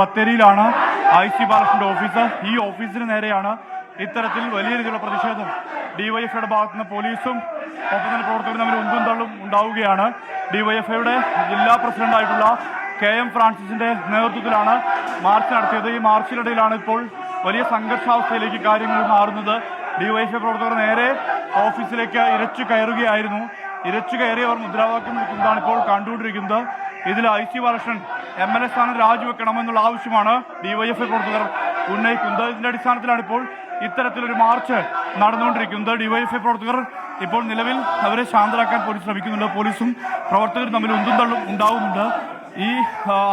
ബത്തേരിയിലാണ് IC ബാലകൃഷ്ണന്റെ office. ഈ ഓഫീസിന് നേരെയാണ് ഇത്തരത്തിൽ വലിയ രീതിയിലുള്ള പ്രതിഷേധം ഡിവൈഎഫ്ഐയുടെ ഭാഗത്തു നിന്ന് പോലീസും ഒപ്പം തന്നെ പ്രവർത്തകരും തമ്മിൽ ഉന്തും തള്ളും ഉണ്ടാവുകയാണ്. ഡിവൈഎഫ്ഐയുടെ ജില്ലാ പ്രസിഡന്റായിട്ടുള്ള KM ഫ്രാൻസിസിന്റെ നേതൃത്വത്തിലാണ് മാർച്ച് നടത്തിയത്. ഈ മാർച്ചിനിടയിലാണ് ഇപ്പോൾ വലിയ സംഘർഷാവസ്ഥയിലേക്ക് കാര്യങ്ങൾ മാറുന്നത്. ഡിവൈഎഫ്ഐ പ്രവർത്തകർ നേരെ ഓഫീസിലേക്ക് ഇരച്ചു കയറുകയായിരുന്നു. ഇരച്ചു കയറി അവർ മുദ്രാവാക്യം വിളിക്കുന്നതാണ് ഇപ്പോൾ കണ്ടുകൊണ്ടിരിക്കുന്നത്. ഇതിൽ IC ബാലകൃഷ്ണൻ MLA സ്ഥാനം രാജിവെക്കണമെന്നുള്ള ആവശ്യമാണ് ഡിവൈഎഫ്ഐ പ്രവർത്തകർ ഉന്നയിക്കുന്നത്. ഇതിന്റെ അടിസ്ഥാനത്തിലാണ് ഇപ്പോൾ ഇത്തരത്തിലൊരു മാർച്ച് നടന്നുകൊണ്ടിരിക്കുന്നത്. ഡിവൈഎഫ്ഐ പ്രവർത്തകർ ഇപ്പോൾ നിലവിൽ അവരെ ശാന്തരാക്കാൻ പോലീസ് ശ്രമിക്കുന്നുണ്ട്. പോലീസും പ്രവർത്തകരും തമ്മിൽ ഉന്തും തള്ളും ഉണ്ടാവുന്നുണ്ട്. ഈ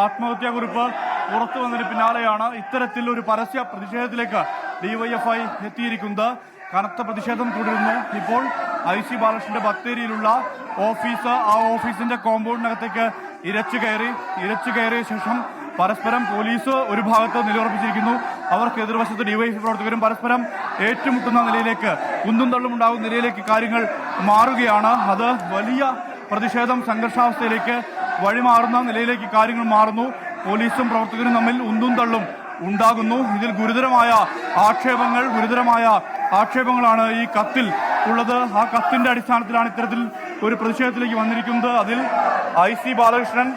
ആത്മഹത്യാക്കുറിപ്പ് പുറത്തു വന്നതിന് പിന്നാലെയാണ് ഇത്തരത്തിൽ ഒരു പരസ്യ പ്രതിഷേധത്തിലേക്ക് ഡിവൈഎഫ്ഐ എത്തിയിരിക്കുന്നത്. കനത്ത പ്രതിഷേധം തുടരുന്നു. ഇപ്പോൾ IC ബാലകൃഷ്ണന്റെ ബത്തേരിയിലുള്ള ഓഫീസ്, ആ ഓഫീസിന്റെ കോമ്പൗണ്ടിനകത്തേക്ക് ഇരച്ചു കയറിയ ശേഷം പരസ്പരം പോലീസ് ഒരു ഭാഗത്ത് നിലയുറപ്പിച്ചിരിക്കുന്നു. അവർക്ക് എതിർവശത്ത് ഡിവൈഎഫ്ഐ പ്രവർത്തകരും പരസ്പരം ഏറ്റുമുട്ടുന്ന നിലയിലേക്ക്, ഉന്തും തള്ളും ഉണ്ടാകുന്ന നിലയിലേക്ക് കാര്യങ്ങൾ മാറുകയാണ്. അത് വലിയ പ്രതിഷേധം, സംഘർഷാവസ്ഥയിലേക്ക് വഴിമാറുന്ന നിലയിലേക്ക് കാര്യങ്ങൾ മാറുന്നു. പോലീസും പ്രവർത്തകരും തമ്മിൽ ഉന്തും തള്ളും ഉണ്ടാകുന്നു. ഇതിൽ ഗുരുതരമായ ആക്ഷേപങ്ങളാണ് ഈ കത്തിൽ ഉള്ളത്. ആ കത്തിന്റെ അടിസ്ഥാനത്തിലാണ് ഇത്തരത്തിൽ ഒരു പ്രതിഷേധത്തിലേക്ക് വന്നിരിക്കുന്നത്. അതിൽ IC ബാലകൃഷ്ണൻ,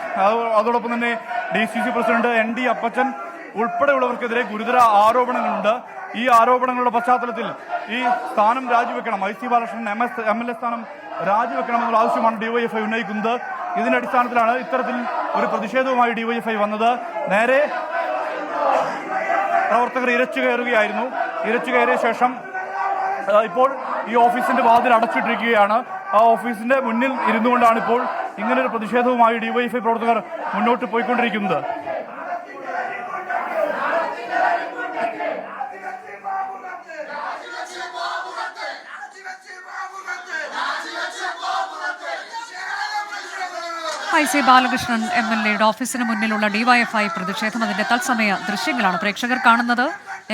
അതോടൊപ്പം തന്നെ DCC പ്രസിഡന്റ് ND അപ്പച്ചൻ ഉൾപ്പെടെയുള്ളവർക്കെതിരെ ഗുരുതര ആരോപണങ്ങളുണ്ട്. ഈ ആരോപണങ്ങളുടെ പശ്ചാത്തലത്തിൽ ഈ സ്ഥാനം രാജിവെക്കണം, IC ബാലകൃഷ്ണൻ MLA സ്ഥാനം രാജിവെക്കണമെന്നുള്ള ആവശ്യമാണ് ഡിവൈഎഫ്ഐ ഉന്നയിക്കുന്നത്. ഇതിന്റെ അടിസ്ഥാനത്തിലാണ് ഇത്തരത്തിൽ ഒരു പ്രതിഷേധവുമായി ഡിവൈഎഫ്ഐ വന്നത്. നേരെ പ്രവർത്തകർ ഇരച്ചു കയറിയ ശേഷം ഇപ്പോൾ ഈ ഓഫീസിന്റെ വാതിൽ അടച്ചിട്ടിരിക്കുകയാണ്. ആ ഓഫീസിന്റെ മുന്നിൽ ഇരുന്നുകൊണ്ടാണ് ഇപ്പോൾ ഇങ്ങനൊരു പ്രതിഷേധവുമായി ഡിവൈഎഫ്ഐ പ്രവർത്തകർ മുന്നോട്ട് പോയിക്കൊണ്ടിരിക്കുന്നത്. IC ബാലകൃഷ്ണൻ MLAയുടെ ഓഫീസിന് മുന്നിലുള്ള ഡിവൈഎഫ്ഐ പ്രതിഷേധം, അതിന്റെ തത്സമയ ദൃശ്യങ്ങളാണ് പ്രേക്ഷകർ കാണുന്നത്.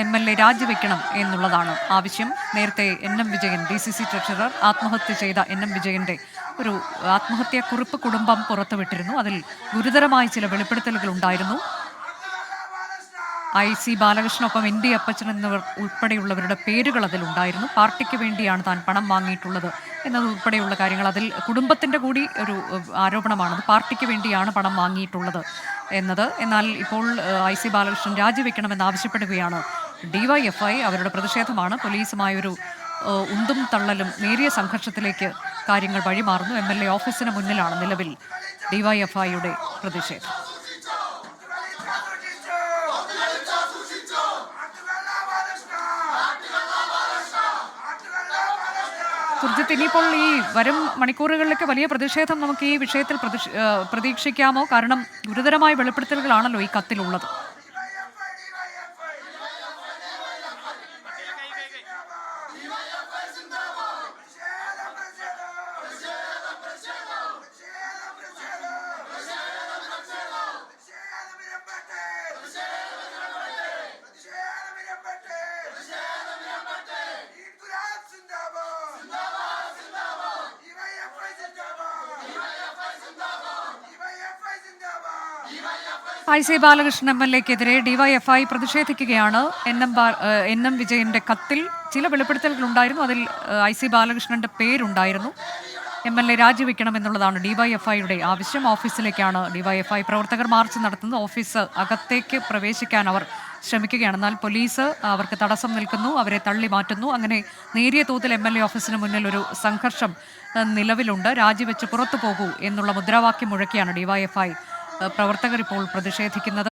MLA രാജിവെക്കണം എന്നുള്ളതാണ് ആവശ്യം. നേരത്തെ NM വിജയൻ, DCC ട്രഷറർ, ആത്മഹത്യ ചെയ്ത NM വിജയന്റെ ഒരു ആത്മഹത്യാക്കുറിപ്പ് കുടുംബം പുറത്തുവിട്ടിരുന്നു. അതിൽ ഗുരുതരമായ ചില വെളിപ്പെടുത്തലുകൾ ഉണ്ടായിരുന്നു. IC ബാലകൃഷ്ണനൊപ്പം ND അപ്പച്ചൻ എന്നിവർ ഉൾപ്പെടെയുള്ളവരുടെ പേരുകൾ അതിലുണ്ടായിരുന്നു. പാർട്ടിക്ക് വേണ്ടിയാണ് താൻ പണം വാങ്ങിയിട്ടുള്ളത് എന്നതുൾപ്പെടെയുള്ള കാര്യങ്ങൾ, അതിൽ കുടുംബത്തിന്റെ കൂടി ഒരു ആരോപണമാണത്. പാർട്ടിക്ക് വേണ്ടിയാണ് പണം വാങ്ങിയിട്ടുള്ളത് എന്നത്. എന്നാൽ ഇപ്പോൾ IC ബാലകൃഷ്ണൻ രാജിവെക്കണമെന്നാവശ്യപ്പെടുകയാണ് ഡിവൈഎഫ്ഐ. അവരുടെ പ്രതിഷേധമാണ്. പോലീസുമായൊരു ഉന്തും തള്ളലും നേരിയ സംഘർഷത്തിലേക്ക് കാര്യങ്ങൾ വഴിമാറുന്നു. MLA ഓഫീസിന് മുന്നിലാണ് നിലവിൽ ഡിവൈഎഫ്ഐയുടെ പ്രതിഷേധം. സുർജിത്ത്, ഇനിയിപ്പോൾ ഈ വരും മണിക്കൂറുകളിലേക്ക് വലിയ പ്രതിഷേധം നമുക്ക് ഈ വിഷയത്തിൽ പ്രതീക്ഷിക്കാമോ? കാരണം ഗുരുതരമായ വെളിപ്പെടുത്തലുകളാണല്ലോ ഈ കത്തിലുള്ളത്. IC ബാലകൃഷ്ണൻ MLAക്കെതിരെ ഡിവൈഎഫ്ഐ പ്രതിഷേധിക്കുകയാണ്. NM വിജയന്റെ കത്തിൽ ചില വെളിപ്പെടുത്തലുകൾ ഉണ്ടായിരുന്നു. അതിൽ IC ബാലകൃഷ്ണന്റെ പേരുണ്ടായിരുന്നു. MLA രാജിവെക്കണമെന്നുള്ളതാണ് ഡിവൈഎഫ്ഐയുടെ ആവശ്യം. ഓഫീസിലേക്കാണ് ഡിവൈഎഫ്ഐ പ്രവർത്തകർ മാർച്ച് നടത്തുന്നത്. ഓഫീസ് അകത്തേക്ക് പ്രവേശിക്കാൻ അവർ ശ്രമിക്കുകയാണ്. എന്നാൽ പോലീസ് അവർക്ക് തടസ്സം നിൽക്കുന്നു, അവരെ തള്ളി മാറ്റുന്നു. അങ്ങനെ നേരിയ തോതിൽ MLA ഓഫീസിന് മുന്നിൽ ഒരു സംഘർഷം നിലവിലുണ്ട്. രാജിവെച്ച് പുറത്തു പോകൂ എന്നുള്ള മുദ്രാവാക്യം മുഴക്കിയാണ് ഡിവൈഎഫ്ഐ പ്രവർത്തകർ ഇപ്പോൾ പ്രതിഷേധിക്കുന്നത്.